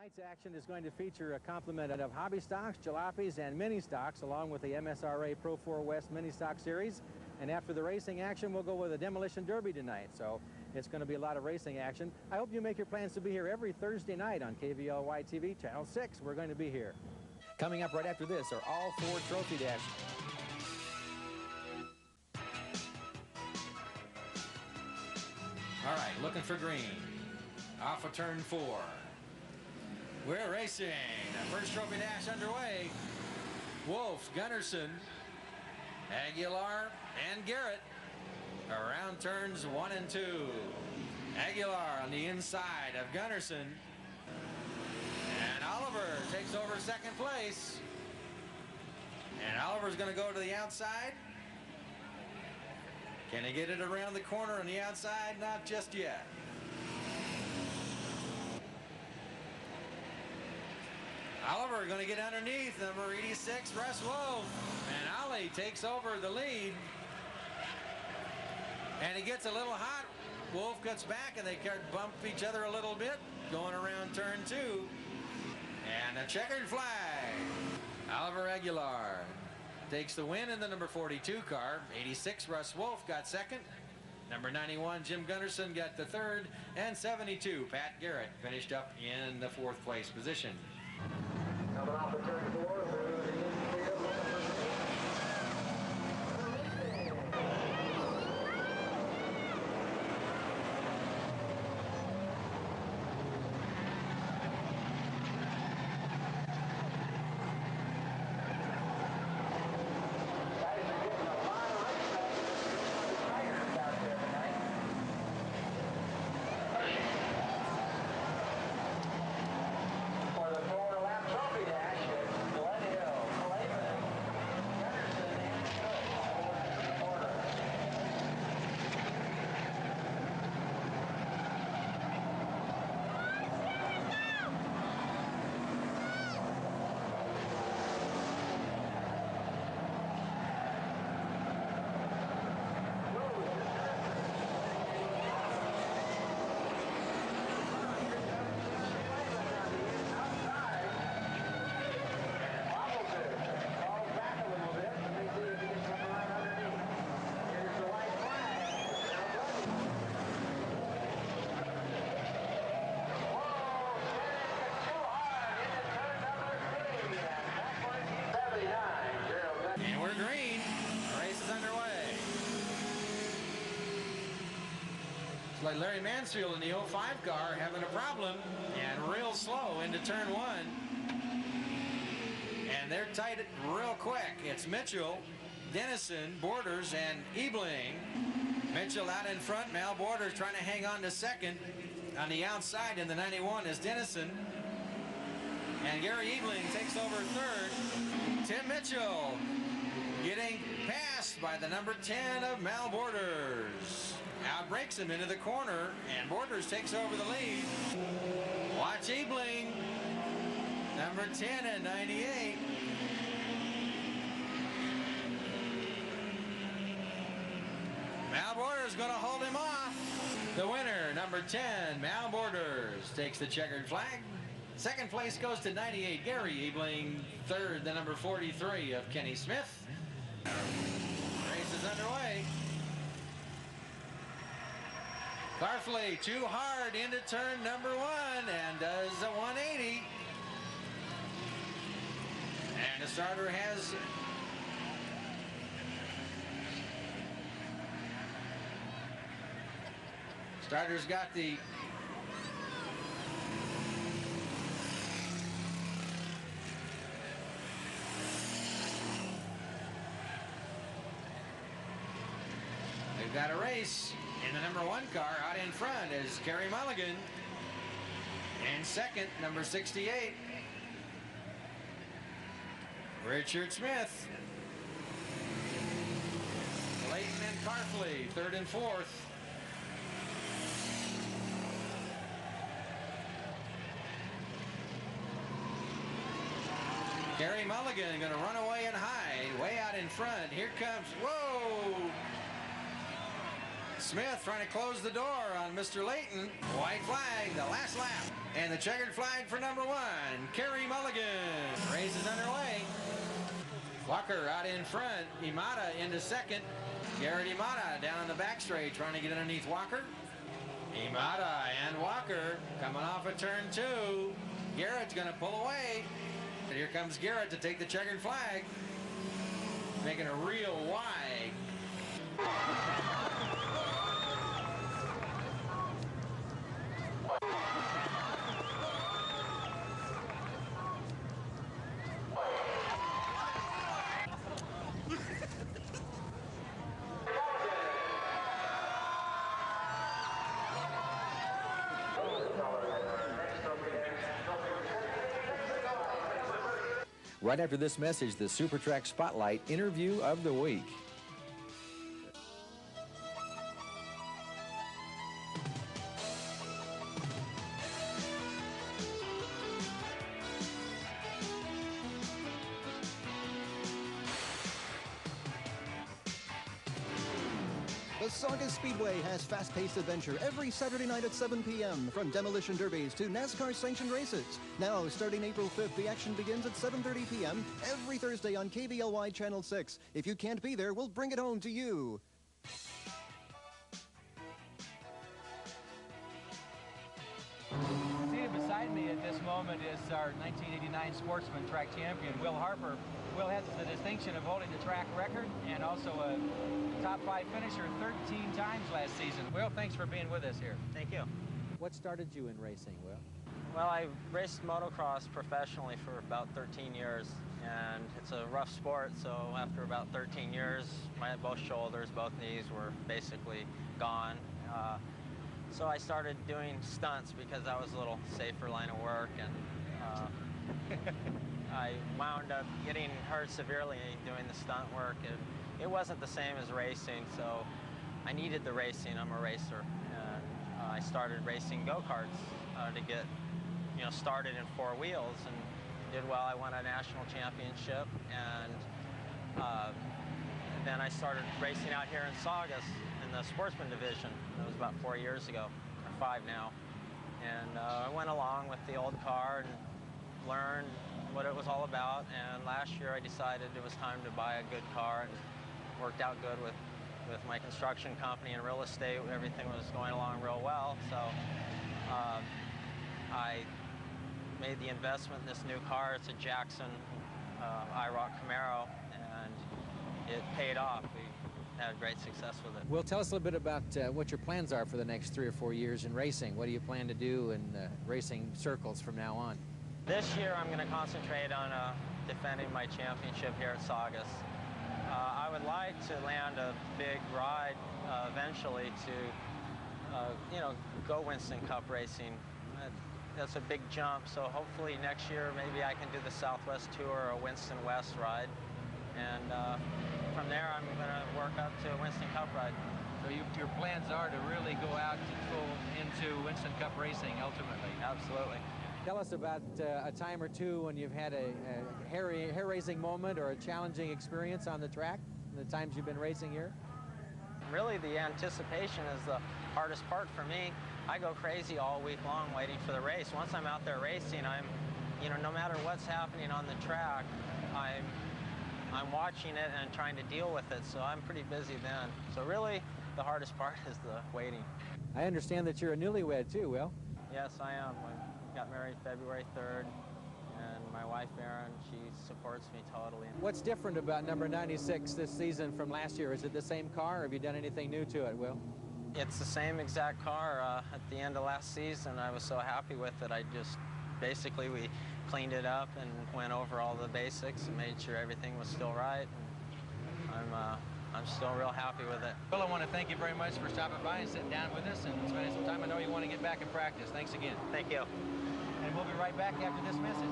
Tonight's action is going to feature a complement of hobby stocks, Jalopys, and mini stocks, along with the MSRA Pro 4 West mini stock series. And after the racing action, we'll go with a Demolition Derby tonight. So it's going to be a lot of racing action. I hope you make your plans to be here every Thursday night on KVLY TV, Channel 6. We're going to be here. Coming up right after this are all four trophy dashes. All right, looking for green. Off of turn 4. We're racing. The first trophy dash underway. Wolf, Gunnarsson, Aguilar, and Garrett around turns 1 and 2. Aguilar on the inside of Gunnarsson. And Oliver takes over second place. And Oliver's going to go to the outside. Can he get it around the corner on the outside? Not just yet. Oliver going to get underneath number 86, Russ Wolf. And Ollie takes over the lead. And he gets a little hot. Wolf gets back and they bump each other a little bit going around turn 2. And a checkered flag. Oliver Aguilar takes the win in the number 42 car. 86, Russ Wolf got second. Number 91, Jim Gunnarsson got the third. And 72, Pat Garrett finished up in the 4th place position. Coming off of turn 4 through the infield. Like Larry Mansfield in the 05 car having a problem and real slow into turn 1. And they're tight real quick. It's Mitchell, Dennison, Borders, and Ebling. Mitchell out in front. Mal Borders trying to hang on to second. On the outside in the 91 is Dennison. And Gary Ebling takes over third. Tim Mitchell getting passed by the number 10 of Mal Borders. Outbreaks him into the corner, and Borders takes over the lead. Watch Ebling, number 10 and 98. Mal Borders going to hold him off. The winner, number 10, Mal Borders, takes the checkered flag. Second place goes to 98, Gary Ebling. Third, the number 43 of Kenny Smith. Race is underway. Garfley too hard into turn number 1 and does a 180. And the starter has starter's got the they've got a race. In the number 1 car, out in front is Kerry Mulligan. And second, number 68, Richard Smith. Layton and Carfley, 3rd and 4th. Kerry Mulligan going to run away and hide, way out in front. Here comes, whoa! Smith trying to close the door on Mr. Layton. White flag, the last lap. And the checkered flag for number 1, Kerry Mulligan. Race is underway. Walker out in front. Imada into second. Garrett Imada down on the back straight trying to get underneath Walker. Imada and Walker coming off of turn 2. Garrett's going to pull away. And here comes Garrett to take the checkered flag. Making a real wide. Right after this message, the SuperTrack Spotlight interview of the week. The Saugus Speedway has fast-paced adventure every Saturday night at 7 p.m. from demolition derbies to NASCAR-sanctioned races. Now, starting April 5th, the action begins at 7:30 p.m. every Thursday on KBLY Channel 6. If you can't be there, we'll bring it home to you. Seated beside me at this moment is our 1989 Sportsman Track Champion, Will Harper. Will has the distinction of holding the track record and also a top 5 finisher 13 times last season. Will, thanks for being with us here. Thank you. What started you in racing, Will? Well, I raced motocross professionally for about 13 years, and it's a rough sport, so after about 13 years, both shoulders, both knees were basically gone. So I started doing stunts because that was a little safer line of work, and I wound up getting hurt severely doing the stunt work. It wasn't the same as racing, so I needed the racing. I'm a racer, and I started racing go-karts to get, started in 4 wheels, and did well. I won a national championship, and then I started racing out here in Saugus in the sportsman division. That was about 4 years ago, or 5 now, and I went along with the old car and learned what it was all about, and last year I decided it was time to buy a good car, and worked out good with my construction company and real estate. Everything was going along real well, so I made the investment in this new car. It's a Jackson IROC Camaro, and it paid off. We had great success with it. Will, tell us a little bit about what your plans are for the next 3 or 4 years in racing. What do you plan to do in racing circles from now on? This year I'm going to concentrate on defending my championship here at Saugus. I would like to land a big ride eventually to, go Winston Cup racing. That's a big jump, so hopefully next year maybe I can do the Southwest Tour or Winston West ride. And from there I'm going to work up to a Winston Cup ride. So your plans are to really go out into Winston Cup racing ultimately? Absolutely. Tell us about a time or two when you've had a hair-raising moment or a challenging experience on the track, the times you've been racing here. Really, the anticipation is the hardest part for me. I go crazy all week long waiting for the race. Once I'm out there racing, no matter what's happening on the track, I'm watching it and trying to deal with it, so I'm pretty busy then. So really, the hardest part is the waiting. I understand that you're a newlywed too, Will. Yes, I am. Got married February 3rd, and my wife Erin, she supports me totally. What's different about number 96 this season from last year? Is it the same car, or have you done anything new to it, Will? It's the same exact car. At the end of last season, I was so happy with it. Basically we cleaned it up and went over all the basics and made sure everything was still right. And I'm still real happy with it. Well, I want to thank you very much for stopping by and sitting down with us and spending some time. I know you want to get back in practice. Thanks again. Thank you. And we'll be right back after this message.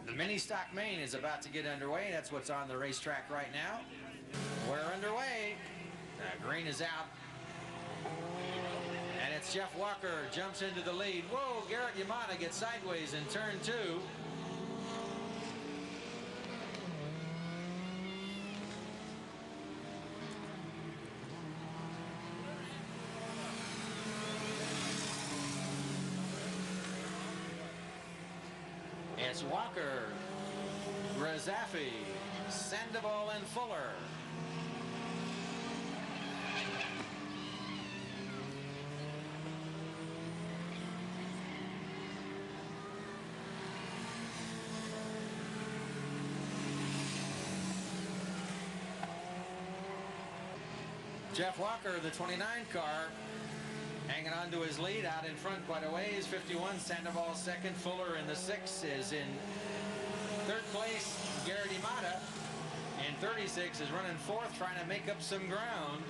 The mini stock main is about to get underway. That's what's on the racetrack right now. We're underway. Green is out. And it's Jeff Walker jumps into the lead. Whoa, Garrett Yamada gets sideways in turn 2. It's Walker, Grzafi, Sandoval, and Fuller. Jeff Walker, the 29 car, hanging on to his lead out in front quite a ways. 51, Sandoval second. Fuller in the 6 is in third place. Garrett Imada in 36 is running fourth, trying to make up some ground.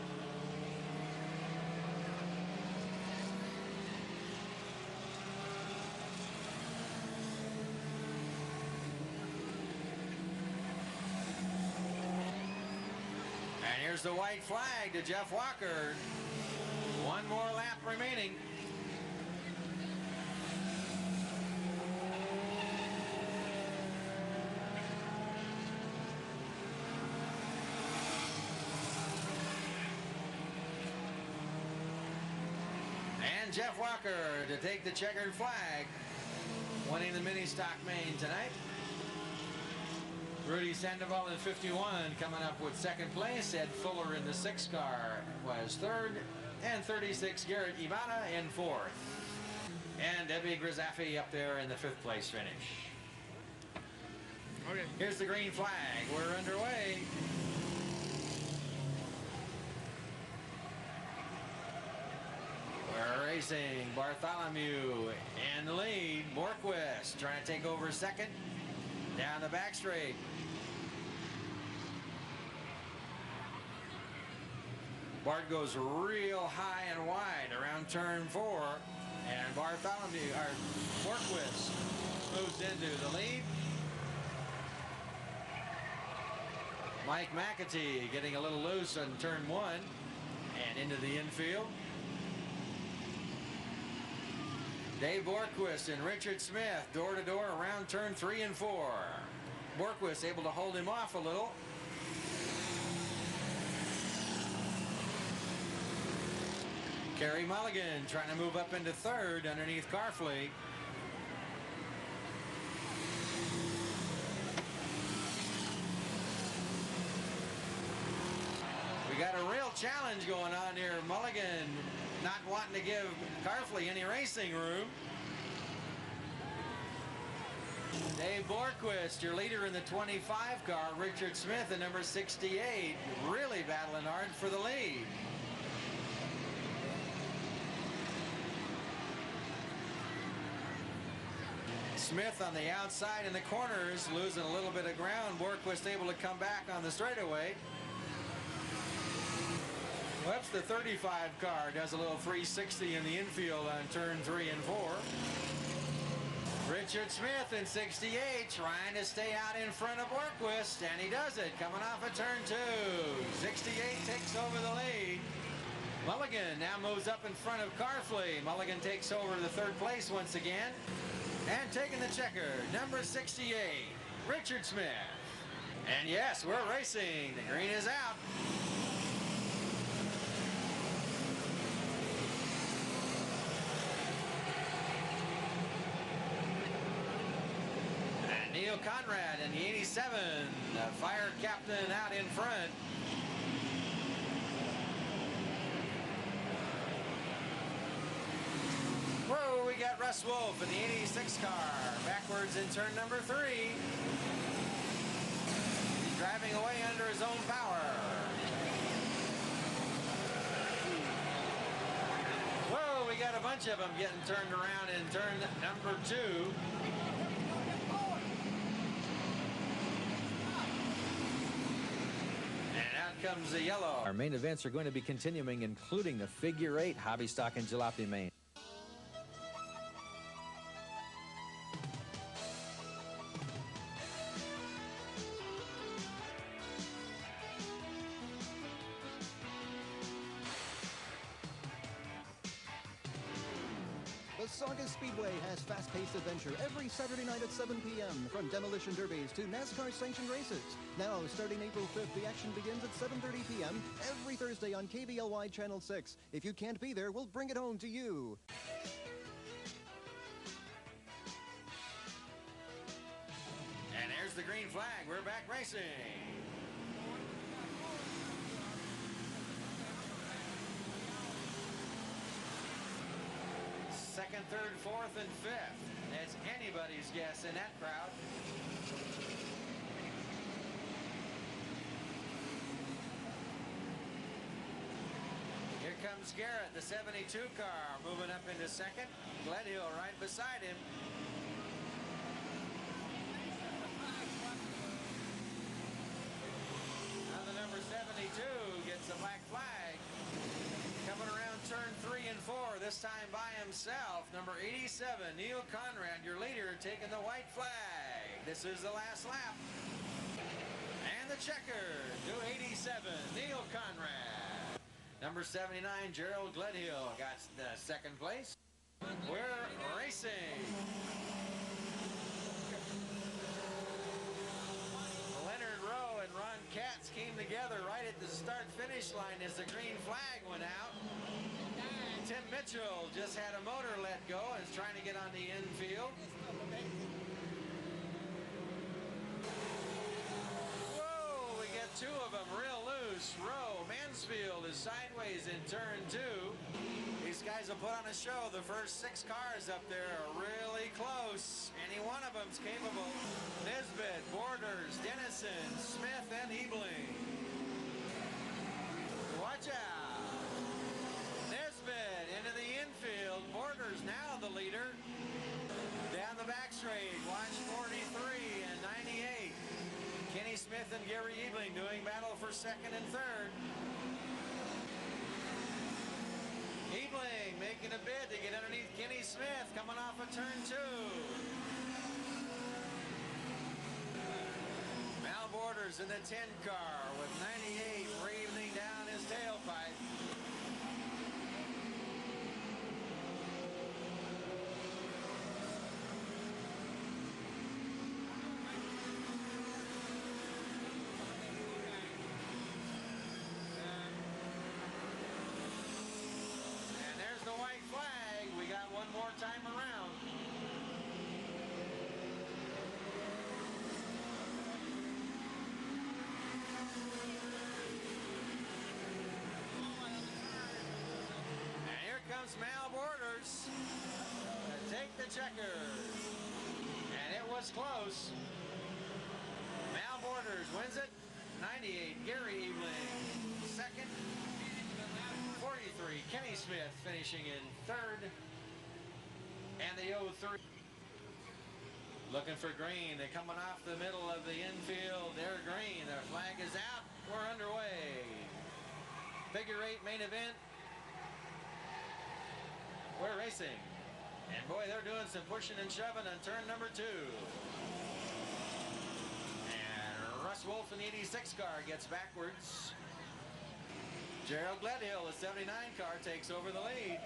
Here's the white flag to Jeff Walker. One more lap remaining. And Jeff Walker to take the checkered flag, winning the mini stock main tonight. Rudy Sandoval in 51 coming up with second place. Ed Fuller in the 6 car was third. And 36, Garrett Imada in fourth. And Debbie Grzafi up there in the 5th place finish. Okay. Here's the green flag. We're underway. We're racing. Bartholomew in the lead. Borquist trying to take over second. Down the back straight. Bart goes real high and wide around turn 4, and Bartholomew, or Borquist, moves into the lead. Mike McAtee getting a little loose on turn 1 and into the infield. Dave Borquist and Richard Smith door to door around turn 3 and 4. Borquist able to hold him off a little. Kerry Mulligan trying to move up into third underneath Carfleet. We got a real challenge going on here. Mulligan not wanting to give Carfleet any racing room. Dave Borquist, your leader in the 25 car. Richard Smith, the number 68, really battling hard for the lead. Smith on the outside in the corners, losing a little bit of ground. Borquist able to come back on the straightaway. Web's the 35 car does a little 360 in the infield on turn 3 and 4. Richard Smith in 68 trying to stay out in front of Borquist, and he does it coming off of turn 2. 68 takes over the lead. Mulligan now moves up in front of Carfleet. Mulligan takes over the 3rd place once again. And taking the checker, number 68, Richard Smith. And yes, we're racing. The green is out. And Neil Conrad in the 87, the fire captain out in front. Whoa, we got Russ Wolf in the 86 car, backwards in turn number 3. He's driving away under his own power. Whoa, we got a bunch of them getting turned around in turn number 2. And out comes the yellow. Our main events are going to be continuing, including the figure 8 hobby stock and jalopy main. The Saugus Speedway has fast-paced adventure every Saturday night at 7 p.m. from Demolition Derbies to NASCAR-sanctioned races. Now, starting April 5th, the action begins at 7:30 p.m. every Thursday on KBLY Channel 6. If you can't be there, we'll bring it home to you. there's the green flag. We're back racing. Second, third, fourth, and fifth. It's anybody's guess in that crowd. Here comes Garrett, the 72 car, moving up into second. Gledhill right beside him. Now the number 72 gets the black flag. Coming around turn 3 and 4, this time by himself. Number 87, Neil Conrad, your leader, taking the white flag. This is the last lap. And the checker to 87, Neil Conrad. Number 79, Gerald Gledhill, got the second place. We're racing. Leonard Rowe and Ron Katz came together right at the start-finish line as the green flag went out. Tim Mitchell just had a motor let go and is trying to get on the infield. Whoa, we get two of them real loose. Rowe, Mansfield is sideways in turn 2. These guys will put on a show. The first 6 cars up there are really close. Any one of them's capable. Nisbet, Borders, Dennison, Smith, and Ebling. Watch out. Nisbet into the infield. Borders now the leader. Down the back straight. Watch 43 and 98. Kenny Smith and Gary Ebling doing battle for second and third. Ebling making a bid to get underneath Kenny Smith coming off of turn 2. Mal Borders in the 10 car with 98 breathing down his tailpipe. More time around. And here comes Mal Borders to take the checker. And it was close. Mal Borders wins it. 98, Gary Ebling second. 43, Kenny Smith finishing in third. And the 03. Looking for green. They're coming off the middle of the infield. They're green. Their flag is out. We're underway. Figure 8 main event. We're racing. And boy, they're doing some pushing and shoving on turn number 2. And Russ Wolf in the 86 car gets backwards. Gerald Gledhill, the 79 car, takes over the lead.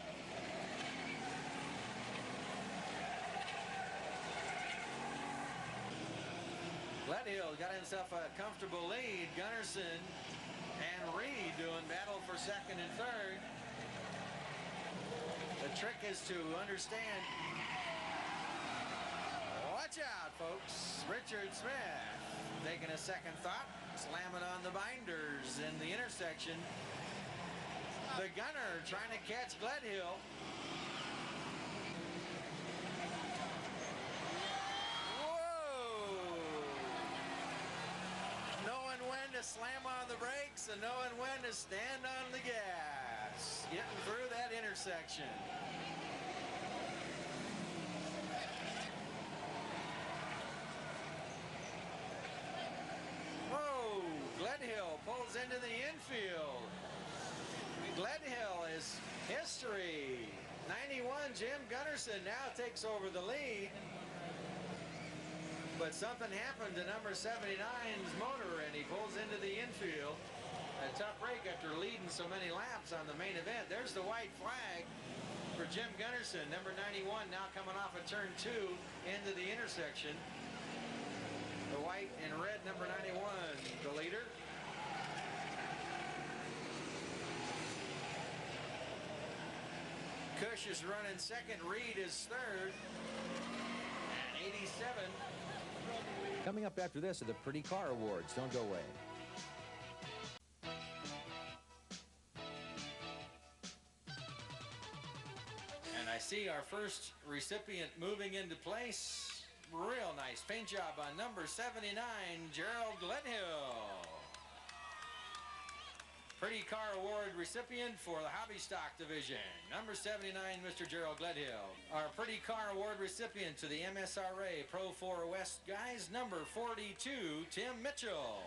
Gledhill got himself a comfortable lead. Gunnarsson and Reed doing battle for second and third. The trick is to understand. Watch out, folks. Richard Smith taking a second thought, slamming on the binders in the intersection. The gunner trying to catch Gledhill. To slam on the brakes and knowing when to stand on the gas. Getting through that intersection. Whoa, Gledhill pulls into the infield. Gledhill is history. 91, Jim Gunnarsson now takes over the lead. But something happened to number 79's motor, and he pulls into the infield. A tough break after leading so many laps on the main event. There's the white flag for Jim Gunnarsson. Number 91 now coming off of turn 2 into the intersection. The white and red number 91, the leader. Cush is running second. Reed is third. And 87. Coming up after this are the Pretty Car Awards. Don't go away. And I see our first recipient moving into place. Real nice paint job on number 79, Gerald Gledhill. Pretty Car Award recipient for the Hobby Stock Division, number 79, Mr. Gerald Gledhill. Our Pretty Car Award recipient to the MSRA Pro 4 West guys, number 42, Tim Mitchell.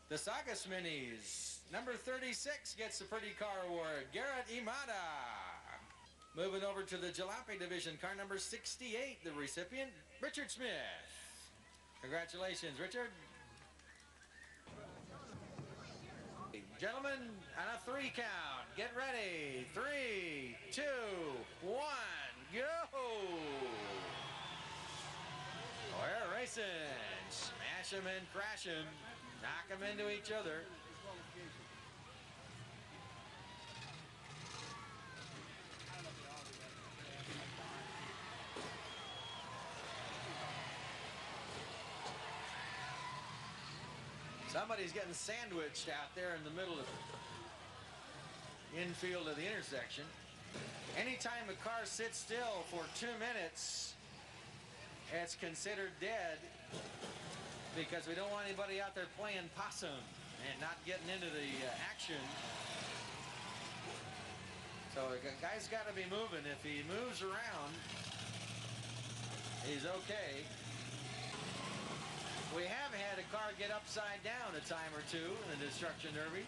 The Saugus Minis, number 36 gets the Pretty Car Award, Garrett Imada. Moving over to the Jalopy Division, car number 68, the recipient, Richard Smith. Congratulations, Richard. Gentlemen, on a 3 count, get ready. 3, 2, 1, go! We're racing. Smash them and crash them. Knock them into each other. Somebody's getting sandwiched out there in the middle of the infield of the intersection. Anytime a car sits still for 2 minutes, it's considered dead because we don't want anybody out there playing possum and not getting into the action. So the guy's got to be moving. If he moves around, he's okay. We have had a car get upside down a time or two in the destruction derbies.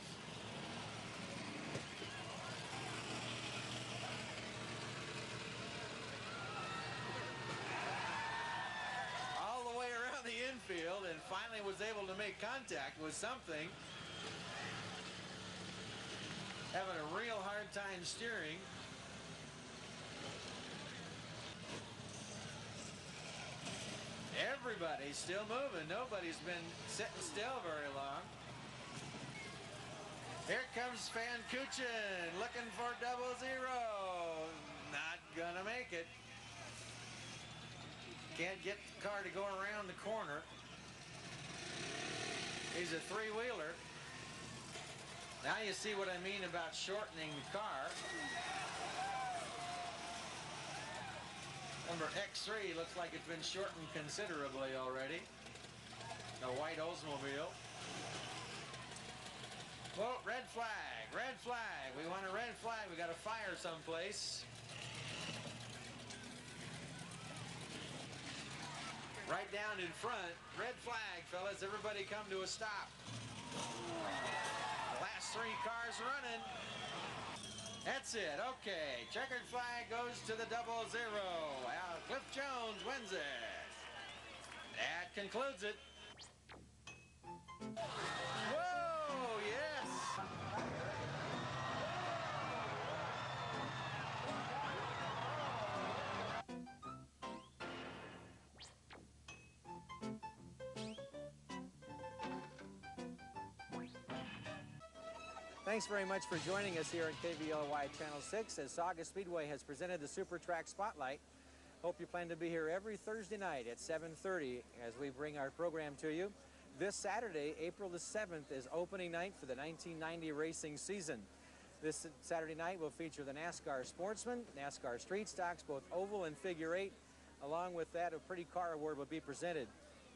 All the way around the infield and finally was able to make contact with something. Having a real hard time steering. Everybody's still moving. Nobody's been sitting still very long. Here comes Van Kuchen looking for 00. Not gonna make it. Can't get the car to go around the corner. He's a 3-wheeler. Now you see what I mean about shortening the car. Number X3 looks like it's been shortened considerably already. The white Oldsmobile. Well, red flag, red flag. We want a red flag. We got a fire someplace. Right down in front. Red flag, fellas. Everybody come to a stop. The last 3 cars running. That's it. Okay. Checkered flag goes to the 00. Cliff Jones wins it. That concludes it. Whoa, yes. Thanks very much for joining us here on KVLY Channel 6 as Saugus Speedway has presented the Super Track Spotlight. Hope you plan to be here every Thursday night at 7:30 as we bring our program to you. This Saturday, April the 7th, is opening night for the 1990 racing season. This Saturday night will feature the NASCAR Sportsman, NASCAR Street Stocks, both oval and figure 8. Along with that, a Pretty Car Award will be presented.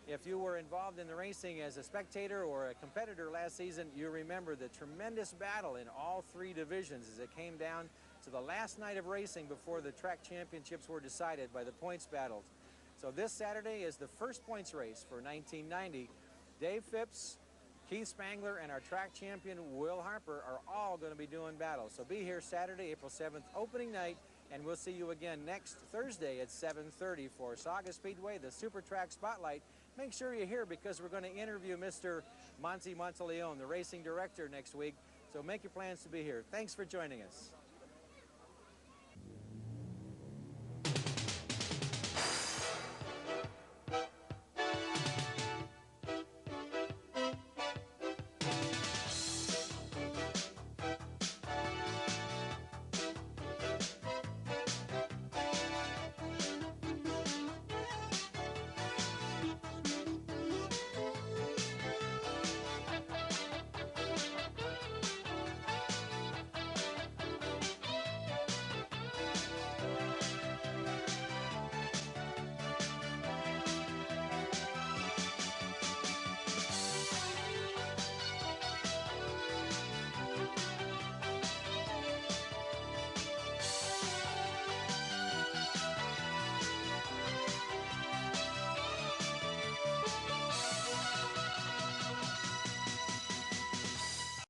If you were involved in the racing as a spectator or a competitor last season, you remember the tremendous battle in all 3 divisions as it came down to the last night of racing before the track championships were decided by the points battles. So this Saturday is the first points race for 1990. Dave Phipps, Keith Spangler, and our track champion, Will Harper, are all going to be doing battle. So be here Saturday, April 7th, opening night, and we'll see you again next Thursday at 7:30 for Saugus Speedway, the Super Track Spotlight. Make sure you're here because we're going to interview Mr. Monty Monteleone, the racing director, next week. So make your plans to be here. Thanks for joining us.